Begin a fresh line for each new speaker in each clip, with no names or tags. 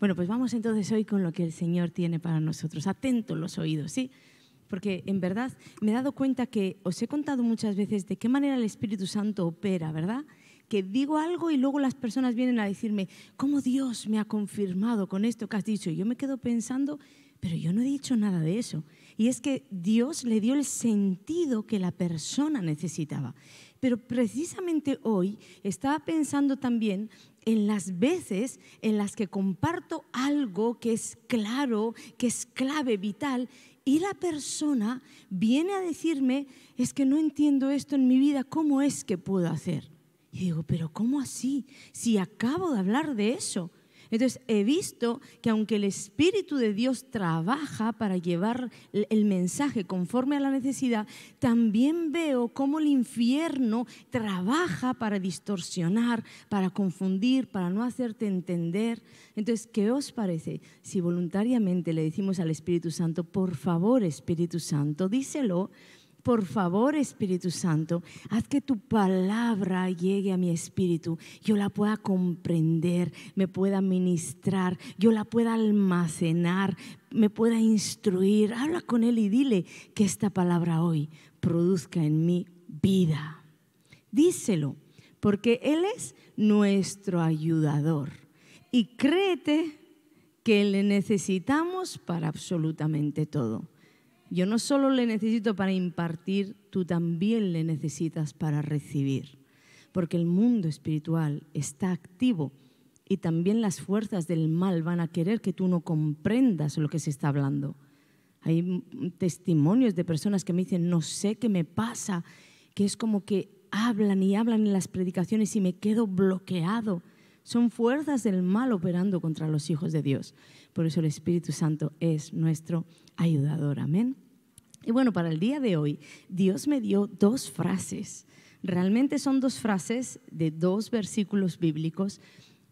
Bueno, pues vamos entonces hoy con lo que el Señor tiene para nosotros. Atentos los oídos, ¿sí? Porque en verdad me he dado cuenta que os he contado muchas veces de qué manera el Espíritu Santo opera, ¿verdad? Que digo algo y luego las personas vienen a decirme, ¿cómo Dios me ha confirmado con esto que has dicho? Y yo me quedo pensando, pero yo no he dicho nada de eso. Y es que Dios le dio el sentido que la persona necesitaba. Pero precisamente hoy estaba pensando también en las veces en las que comparto algo que es claro, que es clave, vital, y la persona viene a decirme, es que no entiendo esto en mi vida, ¿cómo es que puedo hacer? Y digo, pero ¿cómo así? Si acabo de hablar de eso. Entonces he visto que aunque el Espíritu de Dios trabaja para llevar el mensaje conforme a la necesidad, también veo cómo el infierno trabaja para distorsionar, para confundir, para no hacerte entender. Entonces, ¿qué os parece si voluntariamente le decimos al Espíritu Santo, por favor, Espíritu Santo, díselo? Por favor, Espíritu Santo, haz que tu palabra llegue a mi espíritu, yo la pueda comprender, me pueda ministrar, yo la pueda almacenar, me pueda instruir. Habla con Él y dile que esta palabra hoy produzca en mí vida. Díselo, porque Él es nuestro ayudador y créete que le necesitamos para absolutamente todo. Yo no solo le necesito para impartir, tú también le necesitas para recibir, porque el mundo espiritual está activo y también las fuerzas del mal van a querer que tú no comprendas lo que se está hablando. Hay testimonios de personas que me dicen, no sé qué me pasa, que es como que hablan y hablan en las predicaciones y me quedo bloqueado. Son fuerzas del mal operando contra los hijos de Dios. Por eso el Espíritu Santo es nuestro ayudador. Amén. Y bueno, para el día de hoy, Dios me dio dos frases. Realmente son dos frases de dos versículos bíblicos,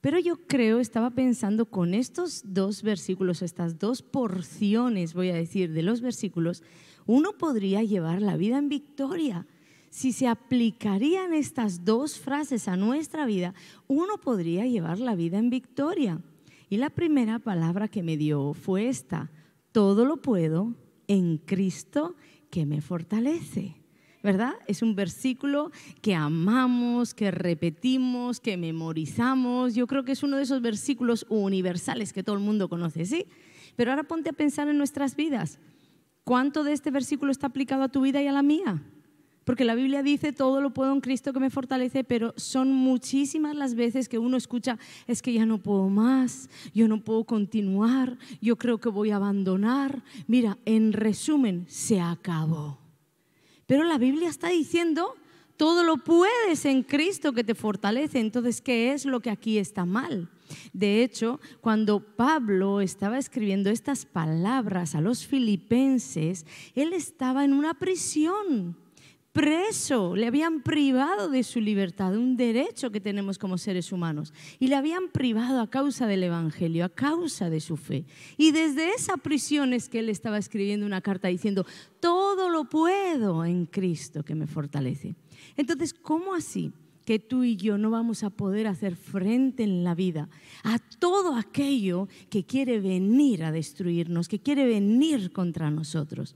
pero yo creo, estaba pensando con estos dos versículos, estas dos porciones, voy a decir, de los versículos, uno podría llevar la vida en victoria. Si se aplicarían estas dos frases a nuestra vida, uno podría llevar la vida en victoria. Y la primera palabra que me dio fue esta: todo lo puedo en Cristo que me fortalece. ¿Verdad? Es un versículo que amamos, que repetimos, que memorizamos. Yo creo que es uno de esos versículos universales que todo el mundo conoce, ¿sí? Pero ahora ponte a pensar en nuestras vidas. ¿Cuánto de este versículo está aplicado a tu vida y a la mía? Porque la Biblia dice, todo lo puedo en Cristo que me fortalece, pero son muchísimas las veces que uno escucha, es que ya no puedo más, yo no puedo continuar, yo creo que voy a abandonar. Mira, en resumen, se acabó. Pero la Biblia está diciendo, todo lo puedes en Cristo que te fortalece. Entonces, ¿qué es lo que aquí está mal? De hecho, cuando Pablo estaba escribiendo estas palabras a los filipenses, él estaba en una prisión. Preso, le habían privado de su libertad, un derecho que tenemos como seres humanos, y le habían privado a causa del Evangelio, a causa de su fe. Y desde esa prisión es que él estaba escribiendo una carta diciendo, todo lo puedo en Cristo que me fortalece. Entonces, ¿cómo así que tú y yo no vamos a poder hacer frente en la vida a todo aquello que quiere venir a destruirnos, que quiere venir contra nosotros?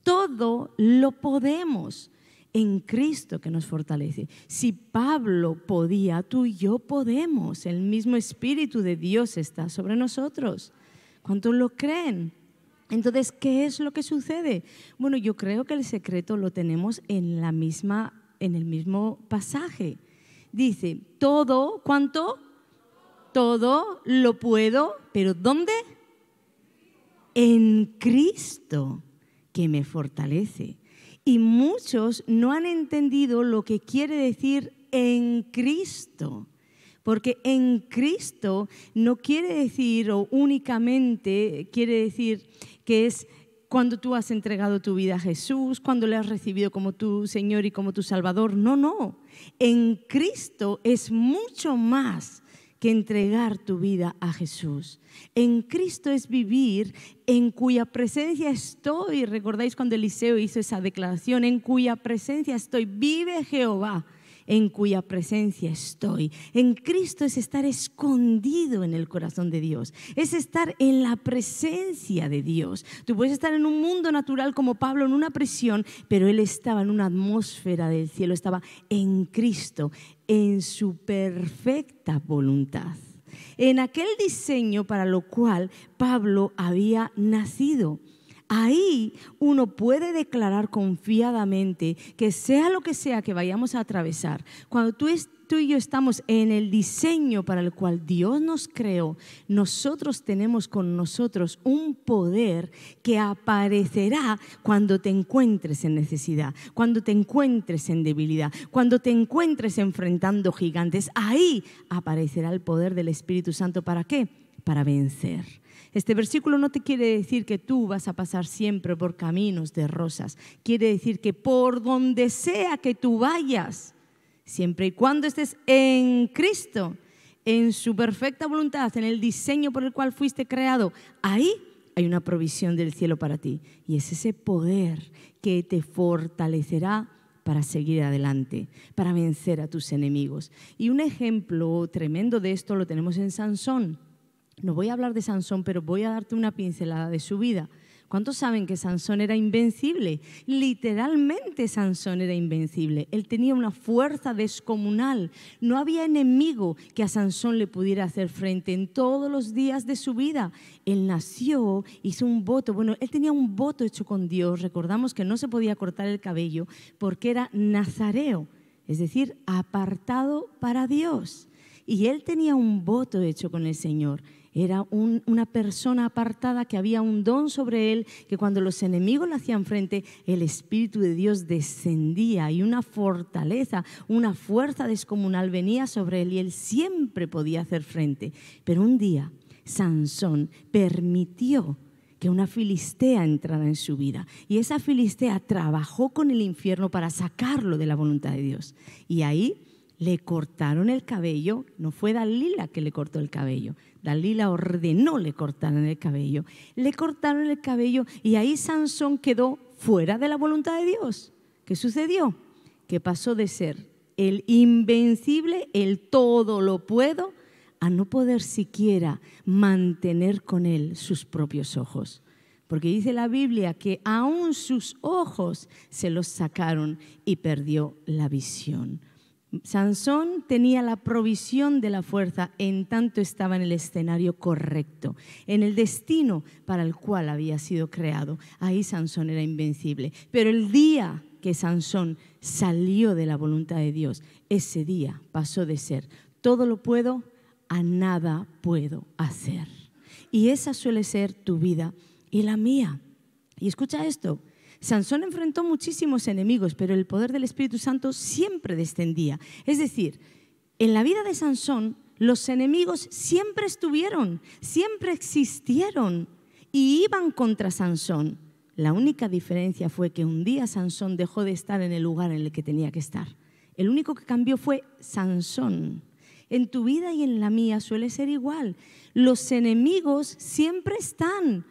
Todo lo podemos en Cristo que nos fortalece. Si Pablo podía, tú y yo podemos. El mismo Espíritu de Dios está sobre nosotros. ¿Cuántos lo creen? Entonces, ¿qué es lo que sucede? Bueno, yo creo que el secreto lo tenemos en el mismo pasaje. Dice, todo, ¿cuánto? Todo lo puedo, ¿pero dónde? En Cristo que me fortalece. Y muchos no han entendido lo que quiere decir en Cristo, porque en Cristo no quiere decir o únicamente quiere decir que es cuando tú has entregado tu vida a Jesús, cuando le has recibido como tu Señor y como tu Salvador. No, no. En Cristo es mucho más que entregar tu vida a Jesús. En Cristo es vivir en cuya presencia estoy. ¿Recordáis cuando Eliseo hizo esa declaración? En cuya presencia estoy. Vive Jehová, en cuya presencia estoy. En Cristo es estar escondido en el corazón de Dios, es estar en la presencia de Dios. Tú puedes estar en un mundo natural como Pablo en una prisión, pero él estaba en una atmósfera del cielo, estaba en Cristo, en su perfecta voluntad, en aquel diseño para lo cual Pablo había nacido. Ahí uno puede declarar confiadamente que sea lo que sea que vayamos a atravesar, cuando tú y yo estamos en el diseño para el cual Dios nos creó, nosotros tenemos con nosotros un poder que aparecerá cuando te encuentres en necesidad, cuando te encuentres en debilidad, cuando te encuentres enfrentando gigantes. Ahí aparecerá el poder del Espíritu Santo. ¿Para qué? Para vencer. Este versículo no te quiere decir que tú vas a pasar siempre por caminos de rosas. Quiere decir que por donde sea que tú vayas, siempre y cuando estés en Cristo, en su perfecta voluntad, en el diseño por el cual fuiste creado, ahí hay una provisión del cielo para ti. Y es ese poder que te fortalecerá para seguir adelante, para vencer a tus enemigos. Y un ejemplo tremendo de esto lo tenemos en Sansón. No voy a hablar de Sansón, pero voy a darte una pincelada de su vida. ¿Cuántos saben que Sansón era invencible? Literalmente Sansón era invencible. Él tenía una fuerza descomunal. No había enemigo que a Sansón le pudiera hacer frente en todos los días de su vida. Él nació, hizo un voto. Bueno, él tenía un voto hecho con Dios. Recordamos que no se podía cortar el cabello porque era nazareo, es decir, apartado para Dios. Y él tenía un voto hecho con el Señor. Era una persona apartada, que había un don sobre él, que cuando los enemigos le hacían frente, el Espíritu de Dios descendía y una fortaleza, una fuerza descomunal venía sobre él y él siempre podía hacer frente. Pero un día Sansón permitió que una filistea entrara en su vida y esa filistea trabajó con el infierno para sacarlo de la voluntad de Dios. Y ahí le cortaron el cabello. No fue Dalila que le cortó el cabello. Dalila ordenó le cortaran el cabello. Le cortaron el cabello y ahí Sansón quedó fuera de la voluntad de Dios. ¿Qué sucedió? Que pasó de ser el invencible, el todo lo puedo, a no poder siquiera mantener con él sus propios ojos. Porque dice la Biblia que aún sus ojos se los sacaron y perdió la visión. Sansón tenía la provisión de la fuerza en tanto estaba en el escenario correcto, en el destino para el cual había sido creado. Ahí Sansón era invencible. Pero el día que Sansón salió de la voluntad de Dios, ese día pasó de ser todo lo puedo a nada puedo hacer. Y esa suele ser tu vida y la mía. Y escucha esto. Sansón enfrentó muchísimos enemigos, pero el poder del Espíritu Santo siempre descendía. Es decir, en la vida de Sansón, los enemigos siempre estuvieron, siempre existieron y iban contra Sansón. La única diferencia fue que un día Sansón dejó de estar en el lugar en el que tenía que estar. El único que cambió fue Sansón. En tu vida y en la mía suele ser igual. Los enemigos siempre están,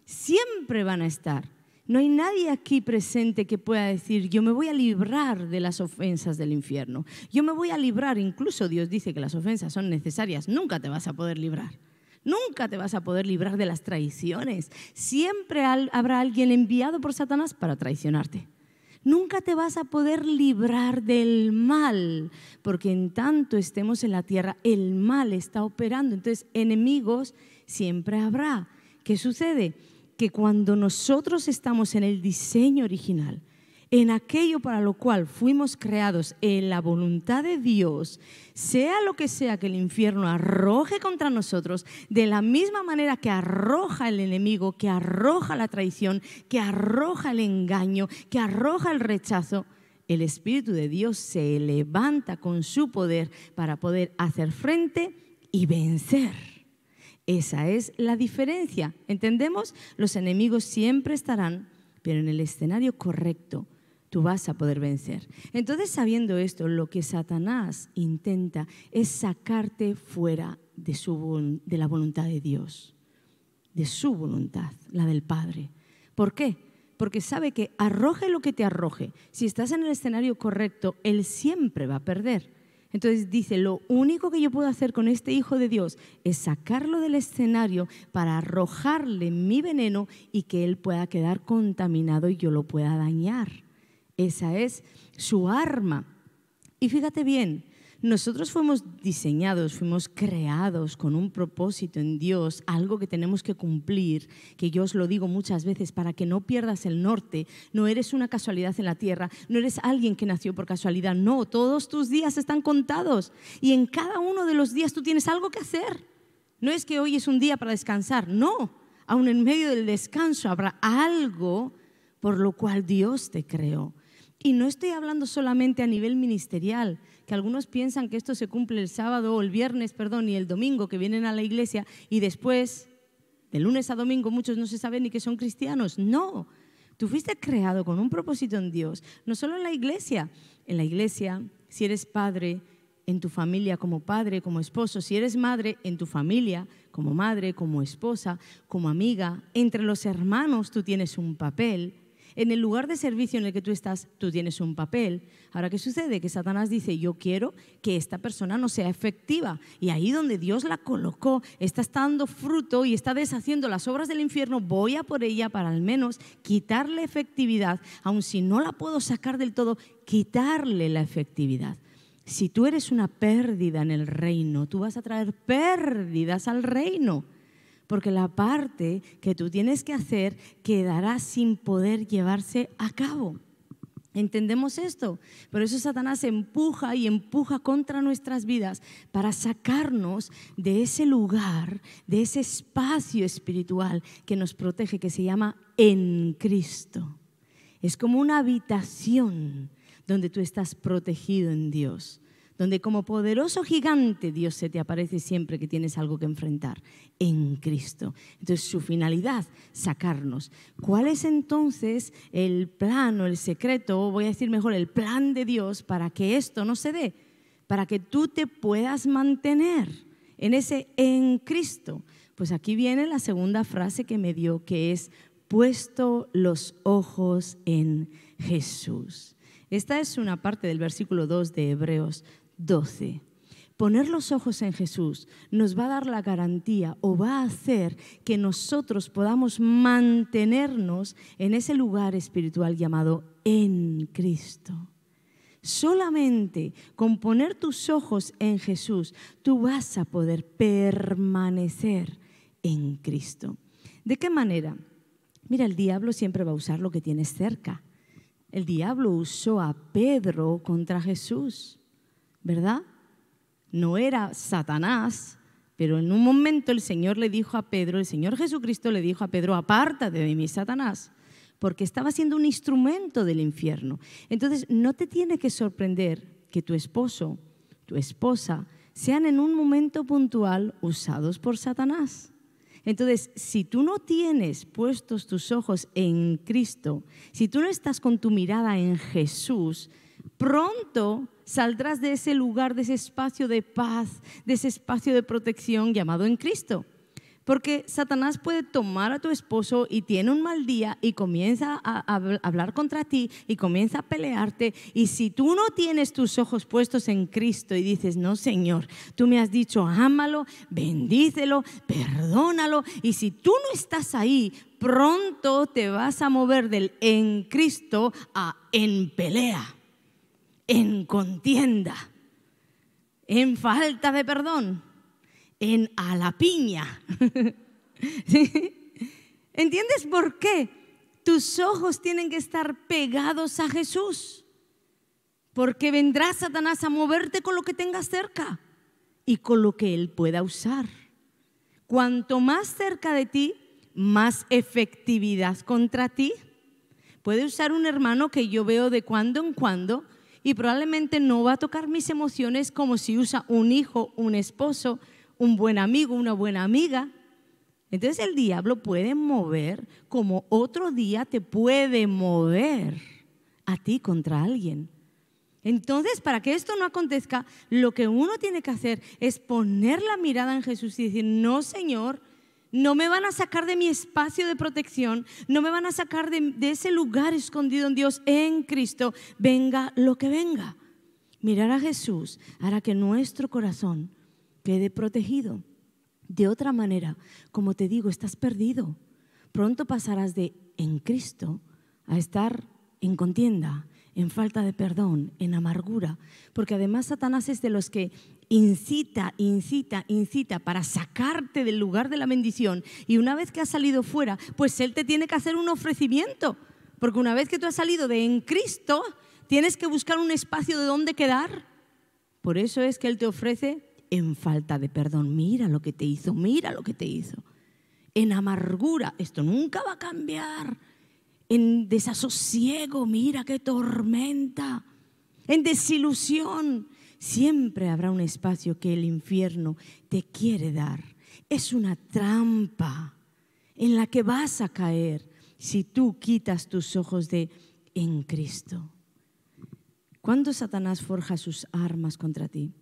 siempre van a estar. No hay nadie aquí presente que pueda decir: yo me voy a librar de las ofensas del infierno. Yo me voy a librar, incluso Dios dice que las ofensas son necesarias. Nunca te vas a poder librar. Nunca te vas a poder librar de las traiciones. Siempre habrá alguien enviado por Satanás para traicionarte. Nunca te vas a poder librar del mal, porque en tanto estemos en la tierra, el mal está operando. Entonces, enemigos siempre habrá. ¿Qué sucede? Que cuando nosotros estamos en el diseño original, en aquello para lo cual fuimos creados, en la voluntad de Dios, sea lo que sea que el infierno arroje contra nosotros, de la misma manera que arroja el enemigo, que arroja la traición, que arroja el engaño, que arroja el rechazo, el Espíritu de Dios se levanta con su poder para poder hacer frente y vencer. Esa es la diferencia. ¿Entendemos? Los enemigos siempre estarán, pero en el escenario correcto tú vas a poder vencer. Entonces, sabiendo esto, lo que Satanás intenta es sacarte fuera de la voluntad de Dios, de su voluntad, la del Padre. ¿Por qué? Porque sabe que arroje lo que te arroje, si estás en el escenario correcto, él siempre va a perder. Entonces dice, lo único que yo puedo hacer con este hijo de Dios es sacarlo del escenario para arrojarle mi veneno y que él pueda quedar contaminado y yo lo pueda dañar. Esa es su arma. Y fíjate bien, nosotros fuimos diseñados, fuimos creados con un propósito en Dios, algo que tenemos que cumplir, que yo os lo digo muchas veces, para que no pierdas el norte. No eres una casualidad en la tierra, no eres alguien que nació por casualidad, no, todos tus días están contados y en cada uno de los días tú tienes algo que hacer. No es que hoy es un día para descansar, no, aún en medio del descanso habrá algo por lo cual Dios te creó. Y no estoy hablando solamente a nivel ministerial, que algunos piensan que esto se cumple el sábado o el viernes, y el domingo, que vienen a la iglesia y después, de lunes a domingo, muchos no se saben ni que son cristianos. No, tú fuiste creado con un propósito en Dios, no solo en la iglesia, si eres padre, en tu familia como padre, como esposo, si eres madre, en tu familia como madre, como esposa, como amiga, entre los hermanos tú tienes un papel. En el lugar de servicio en el que tú estás, tú tienes un papel. Ahora, ¿qué sucede? Que Satanás dice, yo quiero que esta persona no sea efectiva. Y ahí donde Dios la colocó, está dando fruto y está deshaciendo las obras del infierno, voy a por ella para al menos quitarle efectividad. Aun si no la puedo sacar del todo, quitarle la efectividad. Si tú eres una pérdida en el reino, tú vas a traer pérdidas al reino. Porque la parte que tú tienes que hacer quedará sin poder llevarse a cabo. ¿Entendemos esto? Por eso Satanás empuja y empuja contra nuestras vidas para sacarnos de ese lugar, de ese espacio espiritual que nos protege, que se llama en Cristo. Es como una habitación donde tú estás protegido en Dios, donde como poderoso gigante Dios se te aparece siempre que tienes algo que enfrentar, en Cristo. Entonces su finalidad, sacarnos. ¿Cuál es entonces el plan o el secreto, o voy a decir mejor, el plan de Dios para que esto no se dé? Para que tú te puedas mantener en ese en Cristo. Pues aquí viene la segunda frase que me dio, que es puesto los ojos en Jesús. Esta es una parte del versículo 2 de Hebreos 12. Poner los ojos en Jesús nos va a dar la garantía o va a hacer que nosotros podamos mantenernos en ese lugar espiritual llamado en Cristo. Solamente con poner tus ojos en Jesús tú vas a poder permanecer en Cristo. ¿De qué manera? Mira, el diablo siempre va a usar lo que tienes cerca. El diablo usó a Pedro contra Jesús, ¿verdad? No era Satanás, pero en un momento el Señor le dijo a Pedro, el Señor Jesucristo le dijo a Pedro, apártate de mí, Satanás, porque estaba siendo un instrumento del infierno. Entonces, no te tiene que sorprender que tu esposo, tu esposa, sean en un momento puntual usados por Satanás. Entonces, si tú no tienes puestos tus ojos en Cristo, si tú no estás con tu mirada en Jesús, pronto saldrás de ese lugar, de ese espacio de paz, de ese espacio de protección llamado en Cristo. Porque Satanás puede tomar a tu esposo y tiene un mal día y comienza a hablar contra ti y comienza a pelearte. Y si tú no tienes tus ojos puestos en Cristo y dices, no, Señor, tú me has dicho, ámalo, bendícelo, perdónalo. Y si tú no estás ahí, pronto te vas a mover del en Cristo a en pelea, en contienda, en falta de perdón, en a la piña. ¿Sí? ¿Entiendes por qué? Tus ojos tienen que estar pegados a Jesús, porque vendrá Satanás a moverte con lo que tengas cerca y con lo que él pueda usar. Cuanto más cerca de ti, más efectividad contra ti. Puede usar un hermano que yo veo de cuando en cuando y probablemente no va a tocar mis emociones como si usa un hijo, un esposo, un buen amigo, una buena amiga. Entonces el diablo puede mover como otro día te puede mover a ti contra alguien. Entonces, para que esto no acontezca, lo que uno tiene que hacer es poner la mirada en Jesús y decir, no, Señor, No me van a sacar de mi espacio de protección, no me van a sacar de ese lugar escondido en Dios, en Cristo, venga lo que venga. Mirar a Jesús hará que nuestro corazón quede protegido. De otra manera, como te digo, estás perdido. Pronto pasarás de en Cristo a estar en contienda, en falta de perdón, en amargura, porque además Satanás es de los que incita para sacarte del lugar de la bendición, y una vez que has salido fuera, pues él te tiene que hacer un ofrecimiento, porque una vez que tú has salido de en Cristo, tienes que buscar un espacio de donde quedar. Por eso es que él te ofrece en falta de perdón. Mira lo que te hizo, mira lo que te hizo. En amargura, esto nunca va a cambiar. En desasosiego, mira qué tormenta. En desilusión, siempre habrá un espacio que el infierno te quiere dar. Es una trampa en la que vas a caer si tú quitas tus ojos de en Cristo. Cuando Satanás forja sus armas contra ti,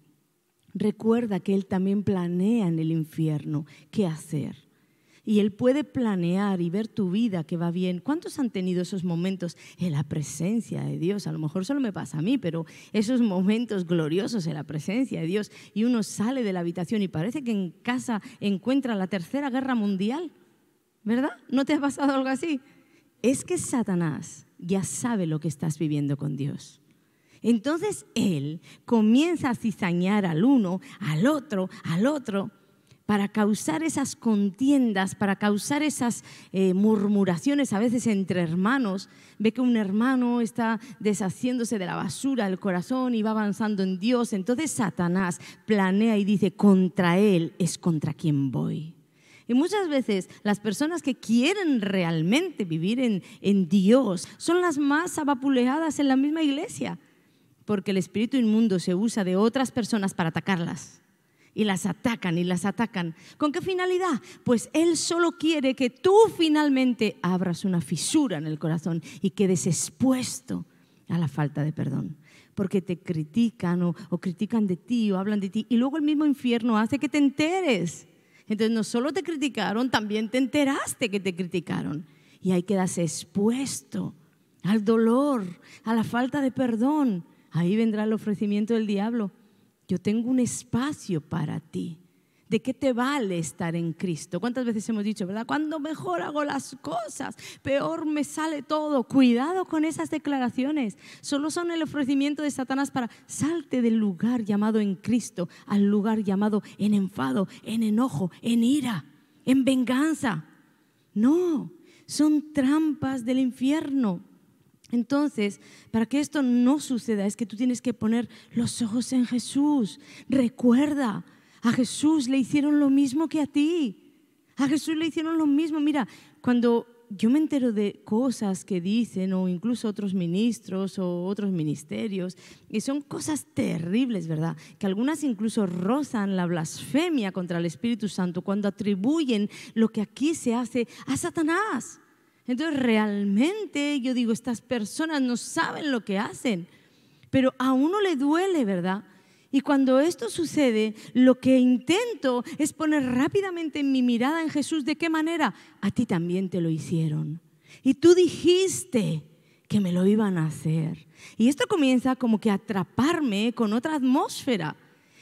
recuerda que él también planea en el infierno qué hacer. Y él puede planear y ver tu vida que va bien. ¿Cuántos han tenido esos momentos en la presencia de Dios? A lo mejor solo me pasa a mí, pero esos momentos gloriosos en la presencia de Dios, y uno sale de la habitación y parece que en casa encuentra la Tercera Guerra Mundial, ¿verdad? ¿No te ha pasado algo así? Es que Satanás ya sabe lo que estás viviendo con Dios. Entonces él comienza a cizañar al uno, al otro, para causar esas contiendas, para causar esas murmuraciones a veces entre hermanos. Ve que un hermano está deshaciéndose de la basura del corazón y va avanzando en Dios. Entonces Satanás planea y dice, contra él es contra quien voy. Y muchas veces las personas que quieren realmente vivir en Dios son las más abapuleadas en la misma iglesia, porque el espíritu inmundo se usa de otras personas para atacarlas. Y las atacan y las atacan. ¿Con qué finalidad? Pues él solo quiere que tú finalmente abras una fisura en el corazón y quedes expuesto a la falta de perdón. Porque te critican o critican de ti o hablan de ti, y luego el mismo infierno hace que te enteres. Entonces no solo te criticaron, también te enteraste que te criticaron. Y ahí quedas expuesto al dolor, a la falta de perdón. Ahí vendrá el ofrecimiento del diablo. Yo tengo un espacio para ti. ¿De qué te vale estar en Cristo? ¿Cuántas veces hemos dicho, verdad? Cuando mejor hago las cosas, peor me sale todo. Cuidado con esas declaraciones. Solo son el ofrecimiento de Satanás para salte del lugar llamado en Cristo al lugar llamado en enfado, en enojo, en ira, en venganza. No, son trampas del infierno. Entonces, para que esto no suceda, es que tú tienes que poner los ojos en Jesús. Recuerda, a Jesús le hicieron lo mismo que a ti. A Jesús le hicieron lo mismo. Mira, cuando yo me entero de cosas que dicen, o incluso otros ministros o otros ministerios, y son cosas terribles, ¿verdad? Que algunas incluso rozan la blasfemia contra el Espíritu Santo cuando atribuyen lo que aquí se hace a Satanás. Entonces realmente yo digo, estas personas no saben lo que hacen, pero a uno le duele, ¿verdad? Y cuando esto sucede, lo que intento es poner rápidamente mi mirada en Jesús. ¿De qué manera? A ti también te lo hicieron. Y tú dijiste que me lo iban a hacer. Y esto comienza como que a atraparme con otra atmósfera.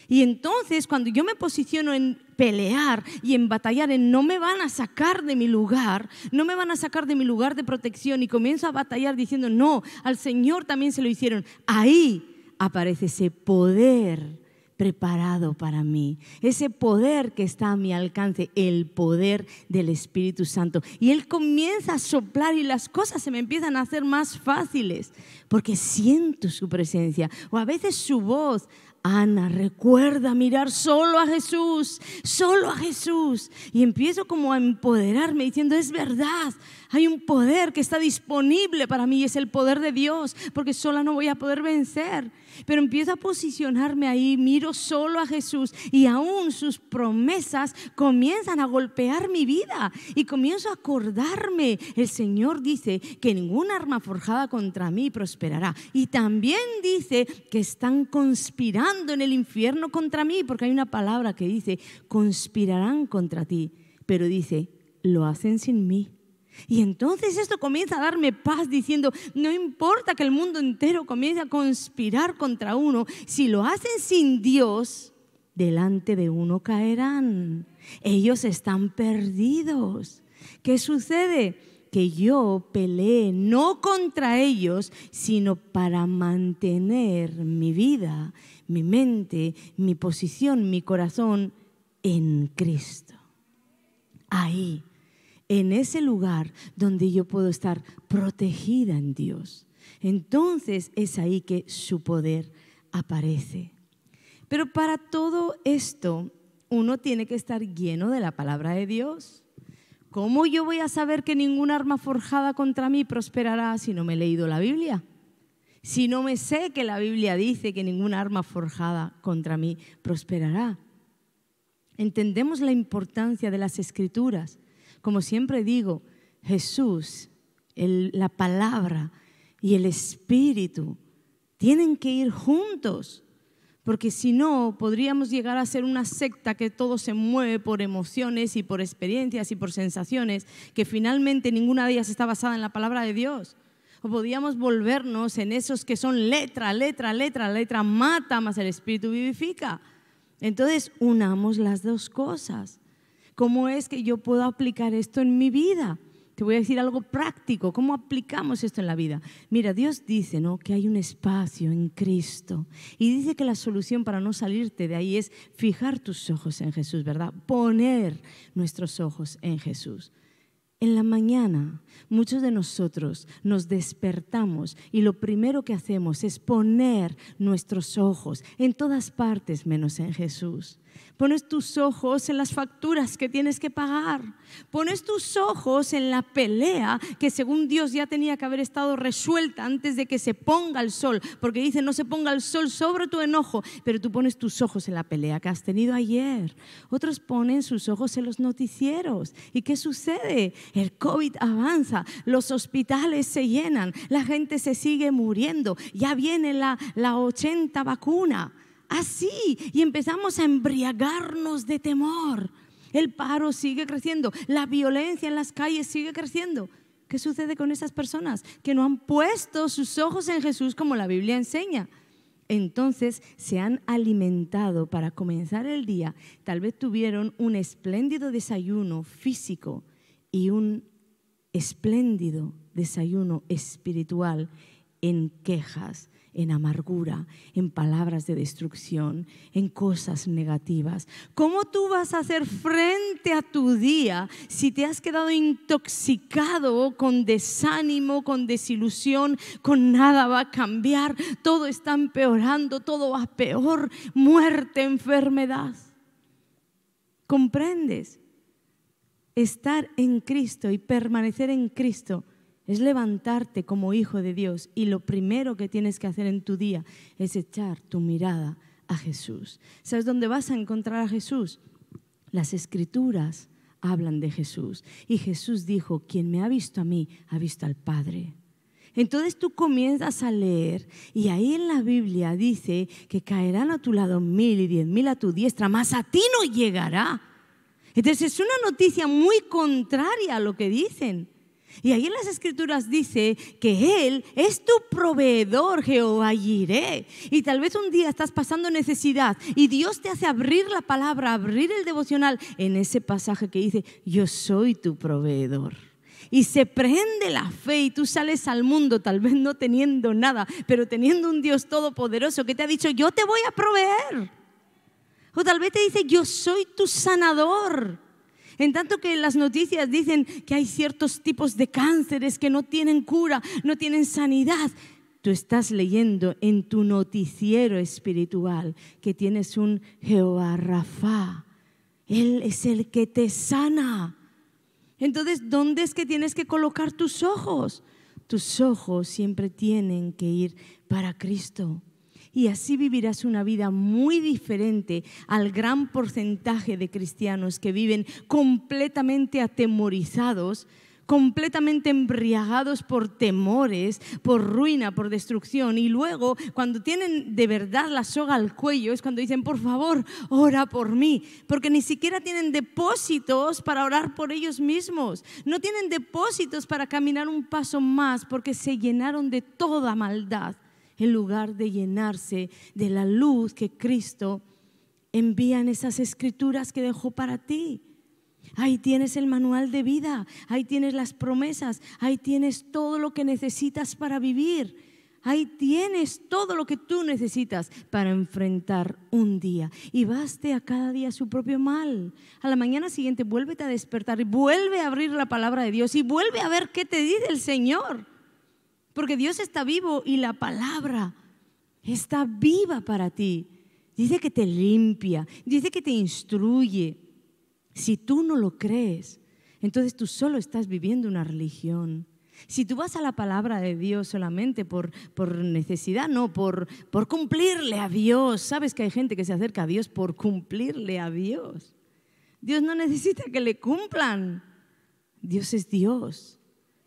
Y entonces cuando yo me posiciono en pelear y en batallar, en no me van a sacar de mi lugar, no me van a sacar de mi lugar de protección, y comienzo a batallar diciendo, no, al Señor también se lo hicieron. Ahí aparece ese poder preparado para mí, ese poder que está a mi alcance, el poder del Espíritu Santo. Y Él comienza a soplar y las cosas se me empiezan a hacer más fáciles porque siento su presencia, o a veces su voz. Ana, recuerda mirar solo a Jesús, solo a Jesús. Y empiezo como a empoderarme diciendo, es verdad, hay un poder que está disponible para mí y es el poder de Dios, porque sola no voy a poder vencer. Pero empiezo a posicionarme ahí, miro solo a Jesús y aún sus promesas comienzan a golpear mi vida y comienzo a acordarme. El Señor dice que ninguna arma forjada contra mí prosperará, y también dice que están conspirando en el infierno contra mí, porque hay una palabra que dice, conspirarán contra ti, pero dice, lo hacen sin mí. Y entonces esto comienza a darme paz diciendo, no importa que el mundo entero comience a conspirar contra uno, si lo hacen sin Dios, delante de uno caerán. Ellos están perdidos. ¿Qué sucede? Que yo peleé no contra ellos, sino para mantener mi vida, mi mente, mi posición, mi corazón en Cristo. Ahí, en ese lugar donde yo puedo estar protegida en Dios. Entonces es ahí que su poder aparece. Pero para todo esto, uno tiene que estar lleno de la palabra de Dios. ¿Cómo yo voy a saber que ningún arma forjada contra mí prosperará si no me he leído la Biblia? Si no me sé que la Biblia dice que ninguna arma forjada contra mí prosperará. Entendemos la importancia de las Escrituras. Como siempre digo, Jesús, la palabra y el Espíritu tienen que ir juntos, porque si no, podríamos llegar a ser una secta que todo se mueve por emociones y por experiencias y por sensaciones, que finalmente ninguna de ellas está basada en la palabra de Dios. O podríamos volvernos en esos que son letra, mata, más el Espíritu vivifica. Entonces, unamos las dos cosas. ¿Cómo es que yo puedo aplicar esto en mi vida? Te voy a decir algo práctico. ¿Cómo aplicamos esto en la vida? Mira, Dios dice, ¿no?, que hay un espacio en Cristo. Y dice que la solución para no salirte de ahí es fijar tus ojos en Jesús, ¿verdad? Poner nuestros ojos en Jesús. En la mañana, muchos de nosotros nos despertamos y lo primero que hacemos es poner nuestros ojos en todas partes menos en Jesús. Pones tus ojos en las facturas que tienes que pagar. Pones tus ojos en la pelea que según Dios ya tenía que haber estado resuelta antes de que se ponga el sol. Porque dice, no se ponga el sol sobre tu enojo, pero tú pones tus ojos en la pelea que has tenido ayer. Otros ponen sus ojos en los noticieros. ¿Y qué sucede? El COVID avanza, los hospitales se llenan, la gente se sigue muriendo, ya viene la 80 vacuna. Así, y empezamos a embriagarnos de temor. El paro sigue creciendo, la violencia en las calles sigue creciendo. ¿Qué sucede con esas personas? Que no han puesto sus ojos en Jesús como la Biblia enseña. Entonces se han alimentado para comenzar el día. Tal vez tuvieron un espléndido desayuno físico y un espléndido desayuno espiritual en quejas, en amargura, en palabras de destrucción, en cosas negativas. ¿Cómo tú vas a hacer frente a tu día si te has quedado intoxicado con desánimo, con desilusión, con nada va a cambiar, todo está empeorando, todo va peor, muerte, enfermedad? ¿Comprendes? Estar en Cristo y permanecer en Cristo es levantarte como hijo de Dios, y lo primero que tienes que hacer en tu día es echar tu mirada a Jesús. ¿Sabes dónde vas a encontrar a Jesús? Las Escrituras hablan de Jesús, y Jesús dijo, quien me ha visto a mí, ha visto al Padre. Entonces tú comienzas a leer, y ahí en la Biblia dice que caerán a tu lado 1000 y 10.000 a tu diestra, mas a ti no llegará. Entonces es una noticia muy contraria a lo que dicen. Y ahí en las Escrituras dice que Él es tu proveedor, Jehová Jireh. Y tal vez un día estás pasando necesidad y Dios te hace abrir la palabra, abrir el devocional en ese pasaje que dice, yo soy tu proveedor. Y se prende la fe y tú sales al mundo tal vez no teniendo nada, pero teniendo un Dios todopoderoso que te ha dicho, yo te voy a proveer. O tal vez te dice, yo soy tu sanador. En tanto que las noticias dicen que hay ciertos tipos de cánceres que no tienen cura, no tienen sanidad. Tú estás leyendo en tu noticiero espiritual que tienes un Jehová Rafa. Él es el que te sana. Entonces, ¿dónde es que tienes que colocar tus ojos? Tus ojos siempre tienen que ir para Cristo. Y así vivirás una vida muy diferente al gran porcentaje de cristianos que viven completamente atemorizados completamente embriagados por temores, por ruina, por destrucción. Y luego, cuando tienen de verdad la soga al cuello, es cuando dicen, por favor, ora por mí. Porque ni siquiera tienen depósitos para orar por ellos mismos. No tienen depósitos para caminar un paso más porque se llenaron de toda maldad en lugar de llenarse de la luz que Cristo envía en esas escrituras que dejó para ti. Ahí tienes el manual de vida, ahí tienes las promesas, ahí tienes todo lo que necesitas para vivir, ahí tienes todo lo que tú necesitas para enfrentar un día. Y baste a cada día su propio mal. A la mañana siguiente vuélvete a despertar y vuelve a abrir la palabra de Dios y vuelve a ver qué te dice el Señor. Porque Dios está vivo y la palabra está viva para ti. Dice que te limpia, dice que te instruye. Si tú no lo crees, entonces tú solo estás viviendo una religión. Si tú vas a la palabra de Dios solamente por necesidad, no, por cumplirle a Dios. Sabes que hay gente que se acerca a Dios por cumplirle a Dios. Dios no necesita que le cumplan. Dios es Dios.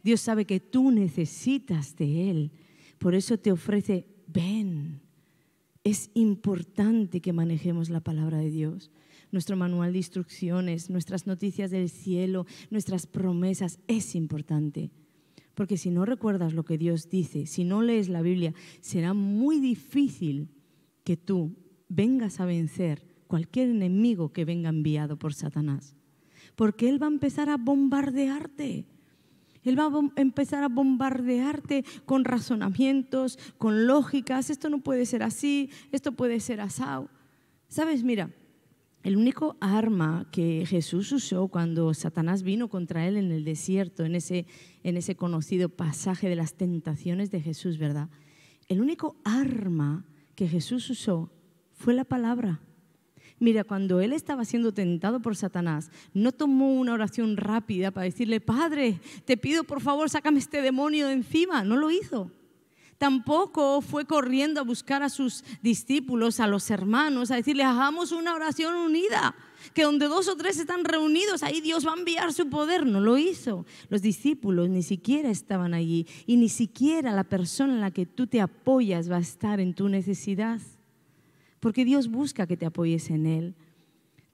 Dios sabe que tú necesitas de Él. Por eso te ofrece, ven. Es importante que manejemos la palabra de Dios. Nuestro manual de instrucciones, nuestras noticias del cielo, nuestras promesas, es importante. Porque si no recuerdas lo que Dios dice, si no lees la Biblia, será muy difícil que tú vengas a vencer cualquier enemigo que venga enviado por Satanás. Porque Él va a empezar a bombardearte. Él va a empezar a bombardearte con razonamientos, con lógicas. Esto no puede ser así, esto puede ser asao. ¿Sabes? Mira, el único arma que Jesús usó cuando Satanás vino contra Él en el desierto, en ese conocido pasaje de las tentaciones de Jesús, ¿verdad? El único arma que Jesús usó fue la palabra. Mira, cuando Él estaba siendo tentado por Satanás, no tomó una oración rápida para decirle, Padre, te pido por favor, sácame este demonio de encima. No lo hizo. Tampoco fue corriendo a buscar a sus discípulos, a los hermanos, a decirles, hagamos una oración unida, que donde 2 o 3 están reunidos, ahí Dios va a enviar su poder. No lo hizo. Los discípulos ni siquiera estaban allí y ni siquiera la persona en la que tú te apoyas va a estar en tu necesidad. Porque Dios busca que te apoyes en Él.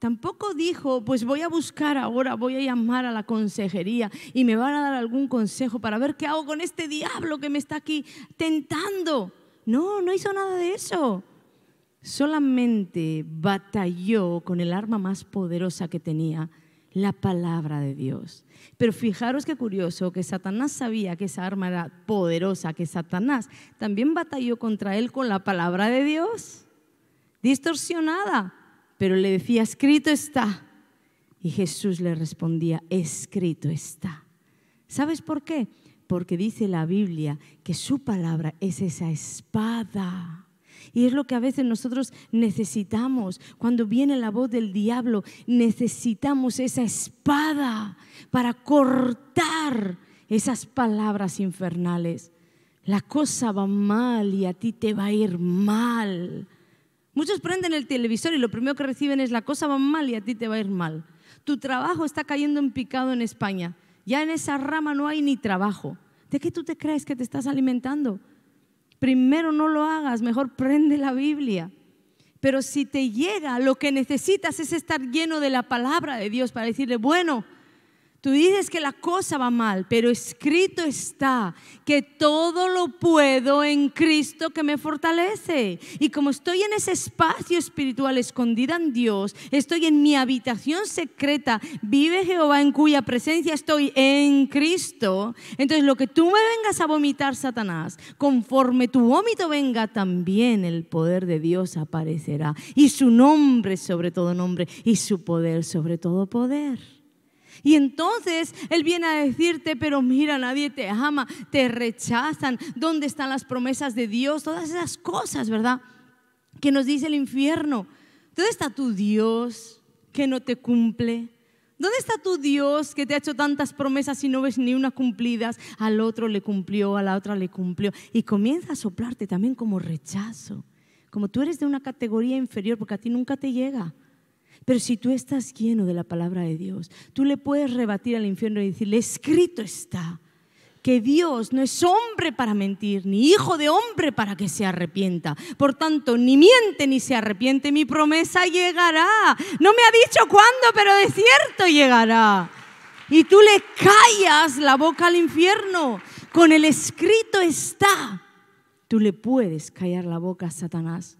Tampoco dijo, pues voy a buscar ahora, voy a llamar a la consejería y me van a dar algún consejo para ver qué hago con este diablo que me está aquí tentando. No, no hizo nada de eso. Solamente batalló con el arma más poderosa que tenía, la palabra de Dios. Pero fijaros qué curioso, que Satanás sabía que esa arma era poderosa, que Satanás también batalló contra él con la palabra de Dios. Distorsionada, pero le decía, escrito está. Y Jesús le respondía, escrito está. ¿Sabes por qué? Porque dice la Biblia que su palabra es esa espada. Y es lo que a veces nosotros necesitamos. Cuando viene la voz del diablo, necesitamos esa espada para cortar esas palabras infernales. La cosa va mal y a ti te va a ir mal. Muchos prenden el televisor y lo primero que reciben es la cosa va mal y a ti te va a ir mal. Tu trabajo está cayendo en picado en España. Ya en esa rama no hay ni trabajo. ¿De qué tú te crees que te estás alimentando? Primero no lo hagas, mejor prende la Biblia. Pero si te llega, lo que necesitas es estar lleno de la palabra de Dios para decirle, bueno, tú dices que la cosa va mal, pero escrito está que todo lo puedo en Cristo que me fortalece. Y como estoy en ese espacio espiritual escondida en Dios, estoy en mi habitación secreta, vive Jehová en cuya presencia estoy en Cristo. Entonces lo que tú me vengas a vomitar, Satanás, conforme tu vómito venga, también el poder de Dios aparecerá. Y su nombre sobre todo nombre y su poder sobre todo poder. Y entonces Él viene a decirte, pero mira, nadie te ama, te rechazan. ¿Dónde están las promesas de Dios? Todas esas cosas, ¿verdad? Que nos dice el infierno. ¿Dónde está tu Dios que no te cumple? ¿Dónde está tu Dios que te ha hecho tantas promesas y no ves ni una cumplidas? Al otro le cumplió, a la otra le cumplió. Y comienza a soplarte también como rechazo. Como tú eres de una categoría inferior porque a ti nunca te llega. Pero si tú estás lleno de la palabra de Dios, tú le puedes rebatir al infierno y decirle, escrito está que Dios no es hombre para mentir, ni hijo de hombre para que se arrepienta. Por tanto, ni miente ni se arrepiente, mi promesa llegará. No me ha dicho cuándo, pero de cierto llegará. Y tú le callas la boca al infierno. Con el escrito está. Tú le puedes callar la boca a Satanás.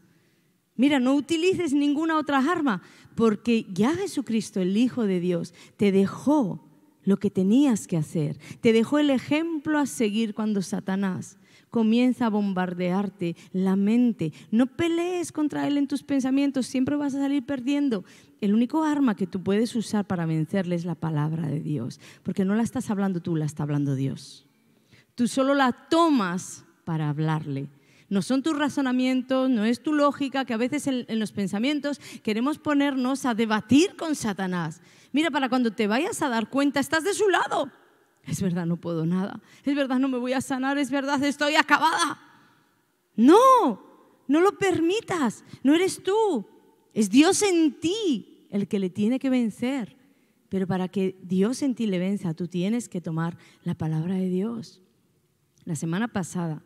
Mira, no utilices ninguna otra arma, porque ya Jesucristo, el Hijo de Dios, te dejó lo que tenías que hacer. Te dejó el ejemplo a seguir cuando Satanás comienza a bombardearte la mente. No pelees contra él en tus pensamientos, siempre vas a salir perdiendo. El único arma que tú puedes usar para vencerle es la palabra de Dios, porque no la estás hablando tú, la está hablando Dios. Tú solo la tomas para hablarle. No son tus razonamientos, no es tu lógica, que a veces en los pensamientos queremos ponernos a debatir con Satanás. Mira, para cuando te vayas a dar cuenta, estás de su lado. Es verdad, no puedo nada. Es verdad, no me voy a sanar. Es verdad, estoy acabada. No, no lo permitas. No eres tú. Es Dios en ti el que le tiene que vencer. Pero para que Dios en ti le venza, tú tienes que tomar la palabra de Dios. La semana pasada,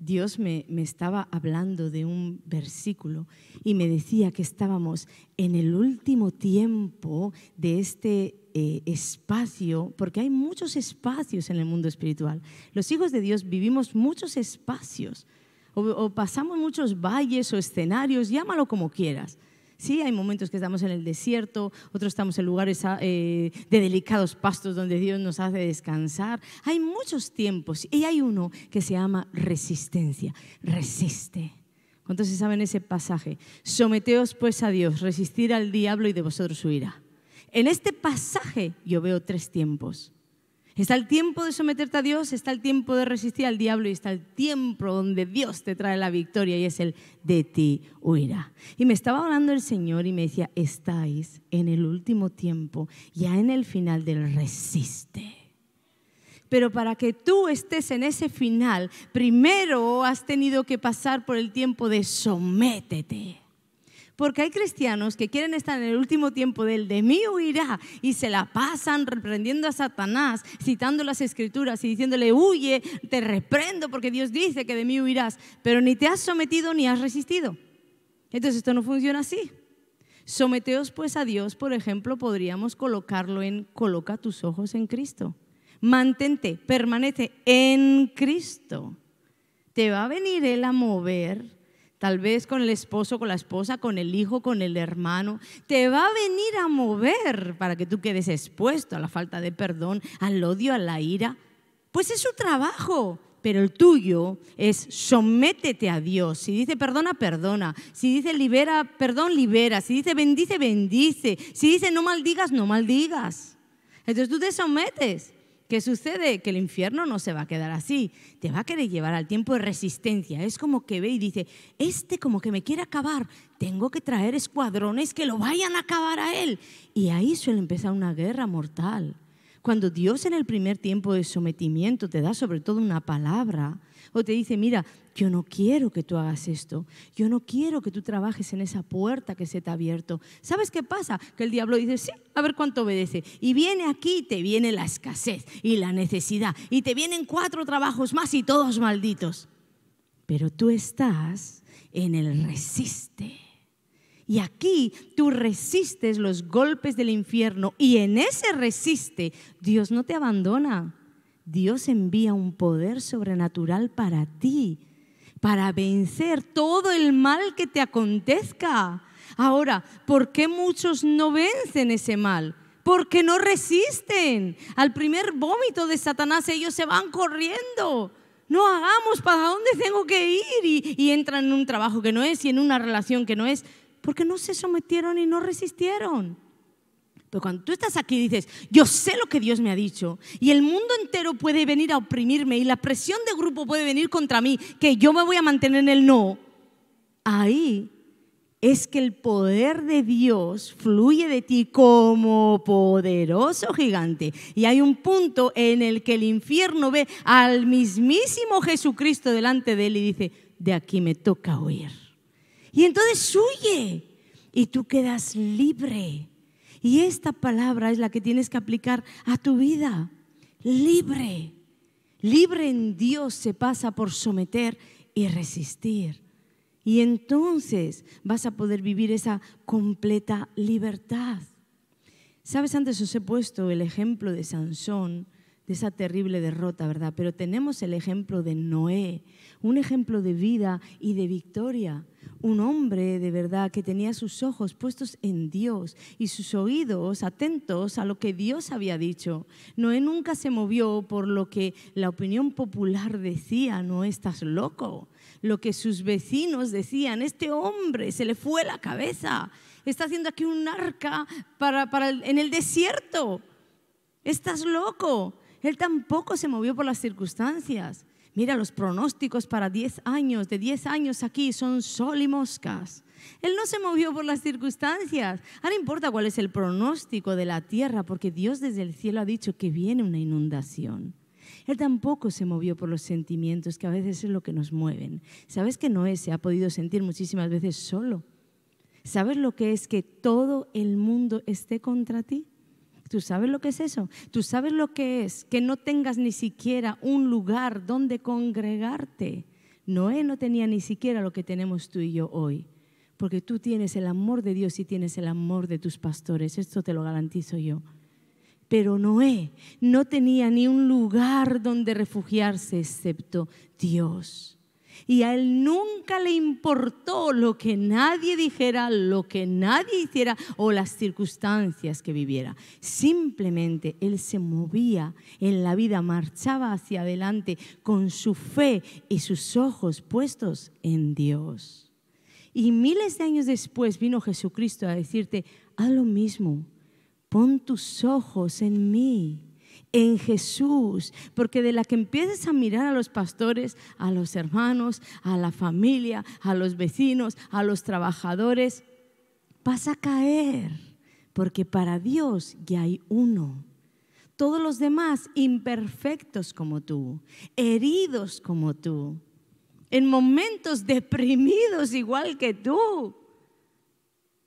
Dios me estaba hablando de un versículo y me decía que estábamos en el último tiempo de este espacio, porque hay muchos espacios en el mundo espiritual. Los hijos de Dios vivimos muchos espacios o pasamos muchos valles o escenarios, llámalo como quieras. Sí, hay momentos que estamos en el desierto, otros estamos en lugares de delicados pastos donde Dios nos hace descansar. Hay muchos tiempos y hay uno que se llama resistencia. Resiste. ¿Cuántos se saben ese pasaje? Someteos pues a Dios, resistir al diablo y de vosotros huirá. En este pasaje yo veo 3 tiempos. Está el tiempo de someterte a Dios, está el tiempo de resistir al diablo y está el tiempo donde Dios te trae la victoria y es el de ti huirá. Y me estaba hablando el Señor y me decía, estáis en el último tiempo, ya en el final del resiste. Pero para que tú estés en ese final, primero has tenido que pasar por el tiempo de sométete. Porque hay cristianos que quieren estar en el último tiempo del de mí huirá y se la pasan reprendiendo a Satanás, citando las escrituras y diciéndole, huye, te reprendo porque Dios dice que de mí huirás, pero ni te has sometido ni has resistido. Entonces esto no funciona así. Someteos pues a Dios, por ejemplo, podríamos colocarlo en coloca tus ojos en Cristo. Mantente, permanece en Cristo. Te va a venir Él a mover. Tal vez con el esposo, con la esposa, con el hijo, con el hermano. Te va a venir a mover para que tú quedes expuesto a la falta de perdón, al odio, a la ira. Pues es su trabajo, pero el tuyo es sométete a Dios. Si dice perdona, perdona. Si dice libera, perdón, libera. Si dice bendice, bendice. Si dice no maldigas, no maldigas. Entonces tú te sometes. ¿Qué sucede? Que el infierno no se va a quedar así. Te va a querer llevar al tiempo de resistencia. Es como que ve y dice, como que me quiere acabar. Tengo que traer escuadrones que lo vayan a acabar a él. Y ahí suele empezar una guerra mortal. Cuando Dios en el primer tiempo de sometimiento te da sobre todo una palabra o te dice, mira, yo no quiero que tú hagas esto, yo no quiero que tú trabajes en esa puerta que se te ha abierto. ¿Sabes qué pasa? Que el diablo dice, sí, a ver cuánto obedece. Y viene aquí, te viene la escasez y la necesidad y te vienen 4 trabajos más y todos malditos. Pero tú estás en el resiste. Y aquí tú resistes los golpes del infierno y en ese resiste Dios no te abandona. Dios envía un poder sobrenatural para ti, para vencer todo el mal que te acontezca. Ahora, ¿por qué muchos no vencen ese mal? Porque no resisten. Al primer vómito de Satanás ellos se van corriendo. No hagamos para dónde tengo que ir y entran en un trabajo que no es y en una relación que no es. Porque no se sometieron y no resistieron. Pero cuando tú estás aquí y dices, yo sé lo que Dios me ha dicho y el mundo entero puede venir a oprimirme y la presión de grupo puede venir contra mí, que yo me voy a mantener en el no, ahí es que el poder de Dios fluye de ti como poderoso gigante. Y hay un punto en el que el infierno ve al mismísimo Jesucristo delante de él y dice, de aquí me toca huir. Y entonces huye. y tú quedas libre. Y esta palabra es la que tienes que aplicar a tu vida. Libre. Libre en Dios se pasa por someter y resistir. Y entonces vas a poder vivir esa completa libertad. ¿Sabes? Antes os he puesto el ejemplo de Sansón, de esa terrible derrota, ¿verdad? Pero tenemos el ejemplo de Noé, un ejemplo de vida y de victoria. Un hombre de verdad que tenía sus ojos puestos en Dios y sus oídos atentos a lo que Dios había dicho. Noé nunca se movió por lo que la opinión popular decía, no estás loco. Lo que sus vecinos decían, este hombre se le fue la cabeza, está haciendo aquí un arca en el desierto. Estás loco. Él tampoco se movió por las circunstancias. Mira, los pronósticos para 10 años, de 10 años aquí son sol y moscas. Él no se movió por las circunstancias. Ahora importa cuál es el pronóstico de la tierra, porque Dios desde el cielo ha dicho que viene una inundación. Él tampoco se movió por los sentimientos, que a veces es lo que nos mueven. ¿Sabes que Noé se ha podido sentir muchísimas veces solo? ¿Sabes lo que es que todo el mundo esté contra ti? ¿Tú sabes lo que es eso? ¿Tú sabes lo que es que no tengas ni siquiera un lugar donde congregarte? Noé no tenía ni siquiera lo que tenemos tú y yo hoy, porque tú tienes el amor de Dios y tienes el amor de tus pastores, esto te lo garantizo yo. Pero Noé no tenía ni un lugar donde refugiarse excepto Dios. Y a él nunca le importó lo que nadie dijera, lo que nadie hiciera o las circunstancias que viviera. Simplemente él se movía en la vida, marchaba hacia adelante con su fe y sus ojos puestos en Dios. Y miles de años después vino Jesucristo a decirte, haz lo mismo, pon tus ojos en mí. En Jesús, porque de la que empieces a mirar a los pastores, a los hermanos, a la familia, a los vecinos, a los trabajadores, vas a caer, porque para Dios ya hay uno. Todos los demás imperfectos como tú, heridos como tú, en momentos deprimidos igual que tú.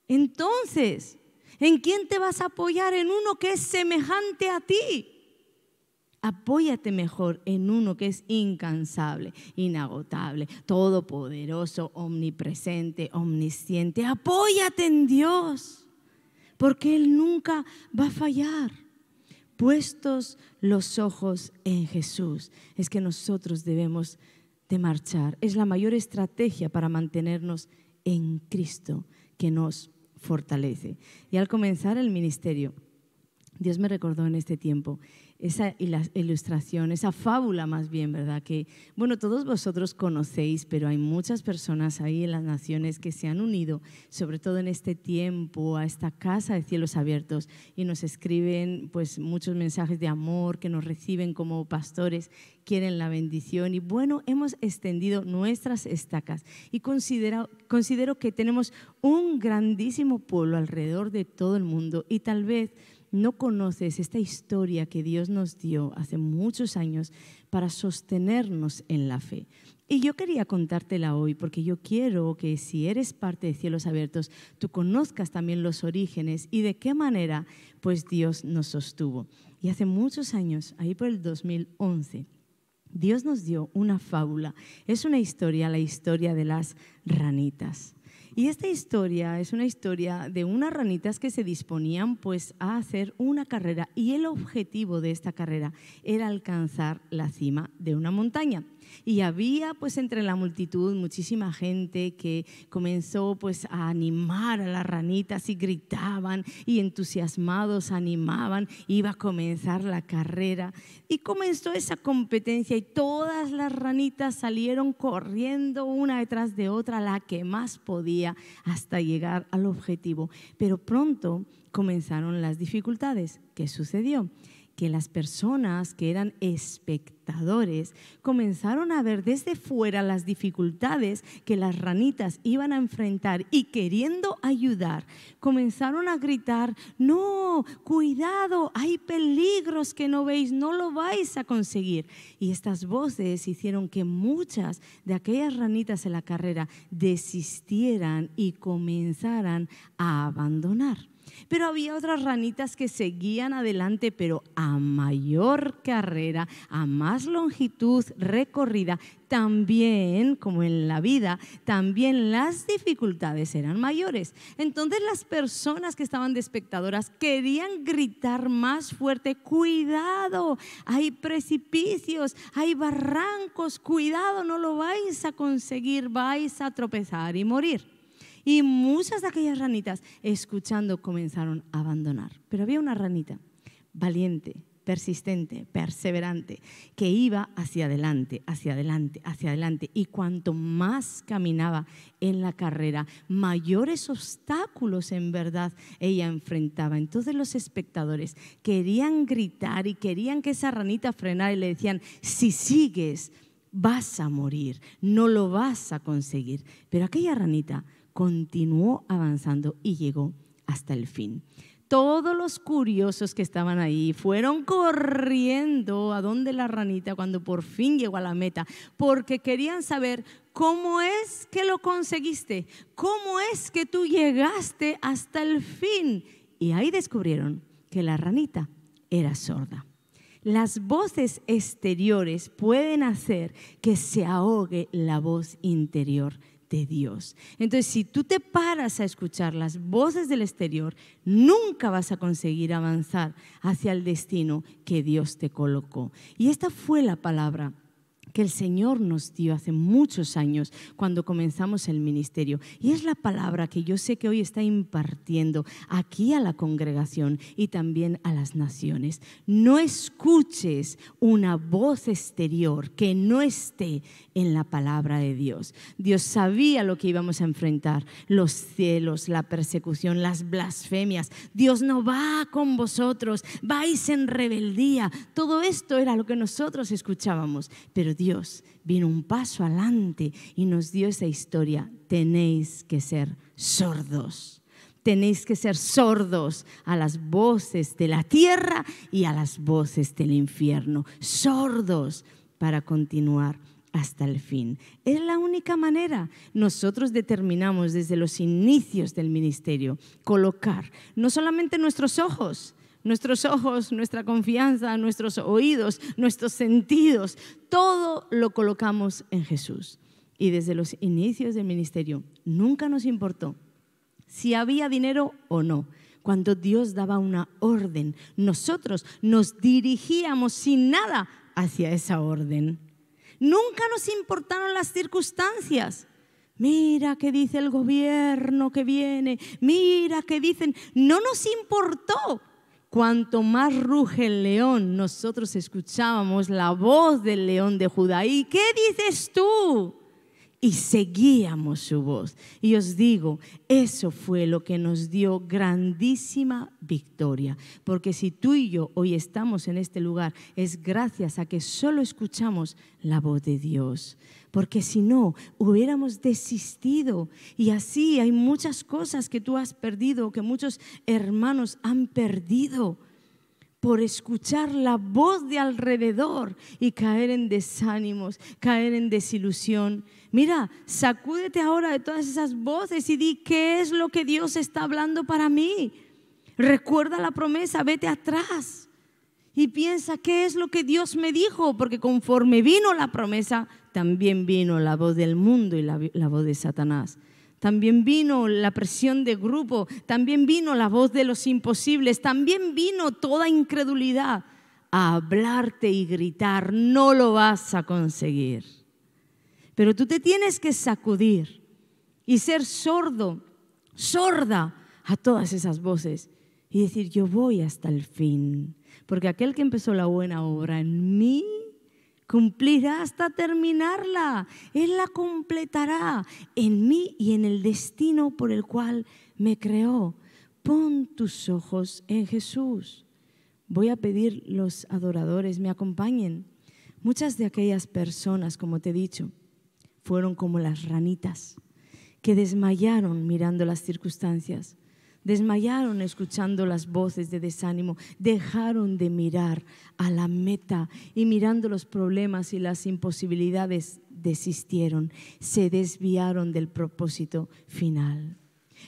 Entonces, ¿en quién te vas a apoyar? En uno que es semejante a ti. Apóyate mejor en uno que es incansable, inagotable, todopoderoso, omnipresente, omnisciente. Apóyate en Dios, porque Él nunca va a fallar. Puestos los ojos en Jesús, es que nosotros debemos de marchar. Es la mayor estrategia para mantenernos en Cristo que nos fortalece. Y al comenzar el ministerio, Dios me recordó en este tiempo esa ilustración, esa fábula más bien, ¿verdad? Que, bueno, todos vosotros conocéis, pero hay muchas personas ahí en las naciones que se han unido, sobre todo en este tiempo, a esta casa de cielos abiertos y nos escriben pues muchos mensajes de amor que nos reciben como pastores, quieren la bendición y bueno, hemos extendido nuestras estacas y considero que tenemos un grandísimo pueblo alrededor de todo el mundo y tal vez no conoces esta historia que Dios nos dio hace muchos años para sostenernos en la fe. Y yo quería contártela hoy porque yo quiero que si eres parte de Cielos Abiertos, tú conozcas también los orígenes y de qué manera pues Dios nos sostuvo. Y hace muchos años, ahí por el 2011, Dios nos dio una fábula. Es una historia, la historia de las ranitas. Y esta historia es una historia de unas ranitas que se disponían pues a hacer una carrera y el objetivo de esta carrera era alcanzar la cima de una montaña. Y había pues entre la multitud muchísima gente que comenzó pues a animar a las ranitas y gritaban y entusiasmados animaban, iba a comenzar la carrera y comenzó esa competencia y todas las ranitas salieron corriendo una detrás de otra, la que más podía hasta llegar al objetivo. Pero pronto comenzaron las dificultades. ¿Qué sucedió? que las personas que eran espectadores comenzaron a ver desde fuera las dificultades que las ranitas iban a enfrentar y queriendo ayudar, comenzaron a gritar: no, cuidado, hay peligros que no veis, no lo vais a conseguir. Y estas voces hicieron que muchas de aquellas ranitas en la carrera desistieran y comenzaran a abandonar. Pero había otras ranitas que seguían adelante, pero a mayor carrera, a más longitud recorrida. También, como en la vida, también las dificultades eran mayores. Entonces las personas que estaban de espectadoras querían gritar más fuerte: cuidado, hay precipicios, hay barrancos, cuidado, no lo vais a conseguir, vais a tropezar y morir. Y muchas de aquellas ranitas, escuchando, comenzaron a abandonar. Pero había una ranita valiente, persistente, perseverante, que iba hacia adelante, hacia adelante, hacia adelante. Y cuanto más caminaba en la carrera, mayores obstáculos en verdad ella enfrentaba. Entonces los espectadores querían gritar y querían que esa ranita frenara y le decían: si sigues, vas a morir, no lo vas a conseguir. Pero aquella ranita continuó avanzando y llegó hasta el fin. Todos los curiosos que estaban ahí fueron corriendo a donde la ranita cuando por fin llegó a la meta, porque querían saber: ¿cómo es que lo conseguiste? ¿Cómo es que tú llegaste hasta el fin? Y ahí descubrieron que la ranita era sorda. Las voces exteriores pueden hacer que se ahogue la voz interior de Dios. Entonces, si tú te paras a escuchar las voces del exterior, nunca vas a conseguir avanzar hacia el destino que Dios te colocó. Y esta fue la palabra que el Señor nos dio hace muchos años cuando comenzamos el ministerio. Y es la palabra que yo sé que hoy está impartiendo aquí a la congregación y también a las naciones. No escuches una voz exterior que no esté en la palabra de Dios. Dios sabía lo que íbamos a enfrentar: los celos, la persecución, las blasfemias. Dios no va con vosotros, vais en rebeldía. Todo esto era lo que nosotros escuchábamos, pero Dios vino un paso adelante y nos dio esa historia: tenéis que ser sordos. Tenéis que ser sordos a las voces de la tierra y a las voces del infierno. Sordos para continuar hasta el fin. Es la única manera. Nosotros determinamos desde los inicios del ministerio colocar no solamente nuestros ojos, nuestra confianza, nuestros oídos, nuestros sentidos, todo lo colocamos en Jesús. Y desde los inicios del ministerio nunca nos importó si había dinero o no. Cuando Dios daba una orden, nosotros nos dirigíamos sin nada hacia esa orden. Nunca nos importaron las circunstancias. Mira qué dice el gobierno que viene, mira qué dicen. No nos importó. Cuanto más ruge el león, nosotros escuchábamos la voz del león de Judá. ¿Y qué dices tú? Y seguíamos su voz. Y os digo, eso fue lo que nos dio grandísima victoria. Porque si tú y yo hoy estamos en este lugar, es gracias a que solo escuchamos la voz de Dios. Porque si no, hubiéramos desistido. Y así hay muchas cosas que tú has perdido, que muchos hermanos han perdido, por escuchar la voz de alrededor y caer en desánimos, caer en desilusión. Mira, sacúdete ahora de todas esas voces y di: ¿qué es lo que Dios está hablando para mí? Recuerda la promesa, vete atrás y piensa: ¿qué es lo que Dios me dijo? Porque conforme vino la promesa, también vino la voz del mundo y la voz de Satanás. También vino la presión de grupo, también vino la voz de los imposibles, también vino toda incredulidad a hablarte y gritar: no lo vas a conseguir. Pero tú te tienes que sacudir y ser sordo, sorda a todas esas voces y decir: yo voy hasta el fin, porque aquel que empezó la buena obra en mí cumplirá hasta terminarla. Él la completará en mí y en el destino por el cual me creó. Pon tus ojos en Jesús. voy a pedir los adoradores me acompañen. Muchas de aquellas personas, como te he dicho, fueron como las ranitas que desmayaron mirando las circunstancias, desmayaron escuchando las voces de desánimo, dejaron de mirar a la meta y mirando los problemas y las imposibilidades desistieron, se desviaron del propósito final.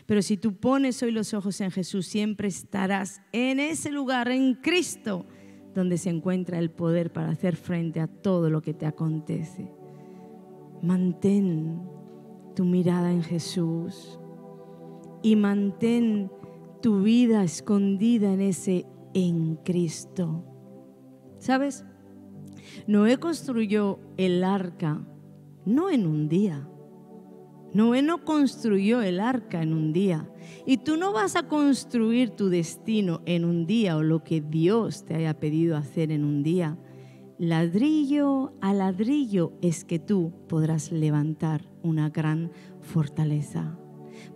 Pero si tú pones hoy los ojos en Jesús, siempre estarás en ese lugar, en Cristo, donde se encuentra el poder para hacer frente a todo lo que te acontece. Mantén tu mirada en Jesús y mantén tu vida escondida en ese en Cristo. ¿Sabes? Noé construyó el arca no en un día. Noé no construyó el arca en un día. Y tú no vas a construir tu destino en un día o lo que Dios te haya pedido hacer en un día. Ladrillo a ladrillo es que tú podrás levantar una gran fortaleza.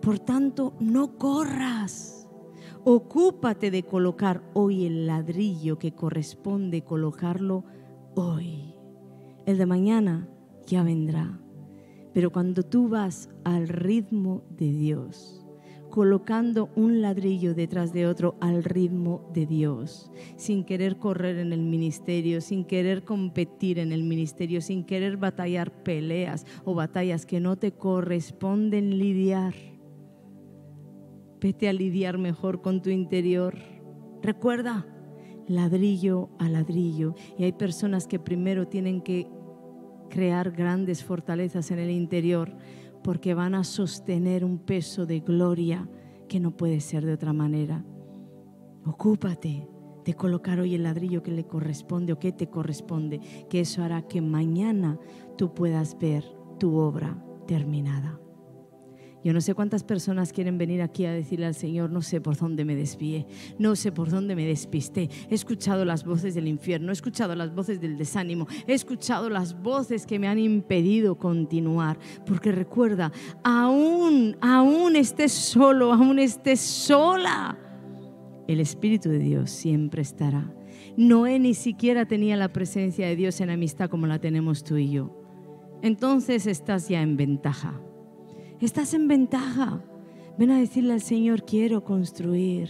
Por tanto, no corras. Ocúpate de colocar hoy el ladrillo que corresponde colocarlo hoy. El de mañana ya vendrá. Pero cuando tú vas al ritmo de Dios, colocando un ladrillo detrás de otro al ritmo de Dios, sin querer correr en el ministerio, sin querer competir en el ministerio, sin querer batallar peleas o batallas que no te corresponden lidiar. Vete a lidiar mejor con tu interior. Recuerda, ladrillo a ladrillo. Y hay personas que primero tienen que crear grandes fortalezas en el interior porque van a sostener un peso de gloria que no puede ser de otra manera. Ocúpate de colocar hoy el ladrillo que le corresponde o que te corresponde, que eso hará que mañana tú puedas ver tu obra terminada. Yo no sé cuántas personas quieren venir aquí a decirle al Señor: no sé por dónde me desvié, no sé por dónde me despisté. He escuchado las voces del infierno, he escuchado las voces del desánimo, he escuchado las voces que me han impedido continuar. Porque recuerda, aún estés solo, aún estés sola, el Espíritu de Dios siempre estará. Noé ni siquiera tenía la presencia de Dios en amistad como la tenemos tú y yo. Entonces estás ya en ventaja. Estás en ventaja. Ven a decirle al Señor: quiero construir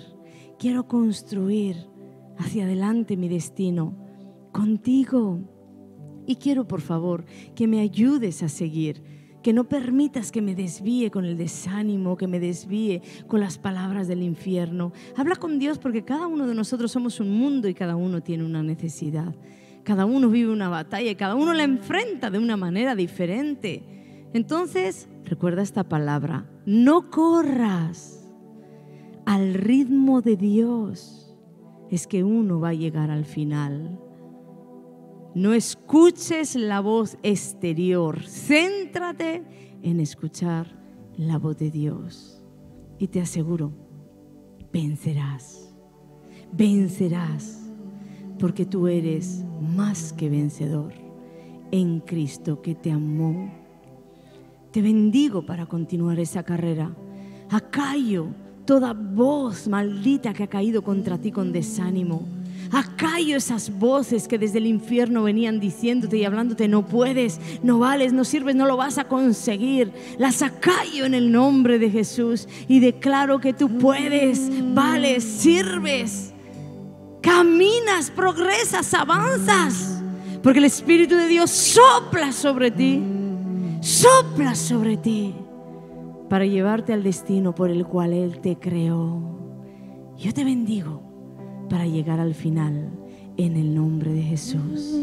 hacia adelante mi destino contigo. Y quiero, por favor, que me ayudes a seguir, que no permitas que me desvíe con el desánimo, que me desvíe con las palabras del infierno. Habla con Dios, porque cada uno de nosotros somos un mundo y cada uno tiene una necesidad. Cada uno vive una batalla y cada uno la enfrenta de una manera diferente. Entonces, recuerda esta palabra: no corras al ritmo de Dios. Es que uno va a llegar al final. No escuches la voz exterior. Céntrate en escuchar la voz de Dios. Y te aseguro, vencerás. Vencerás. Porque tú eres más que vencedor en Cristo, que te amó. Te bendigo para continuar esa carrera. Acallo toda voz maldita que ha caído contra ti con desánimo. Acallo esas voces que desde el infierno venían diciéndote y hablándote: no puedes, no vales, no sirves, no lo vas a conseguir. Las acallo en el nombre de Jesús y declaro que tú puedes, vales, sirves, caminas, progresas, avanzas, porque el Espíritu de Dios sopla sobre ti. Sopla sobre ti para llevarte al destino por el cual Él te creó. Yo te bendigo para llegar al final en el nombre de Jesús.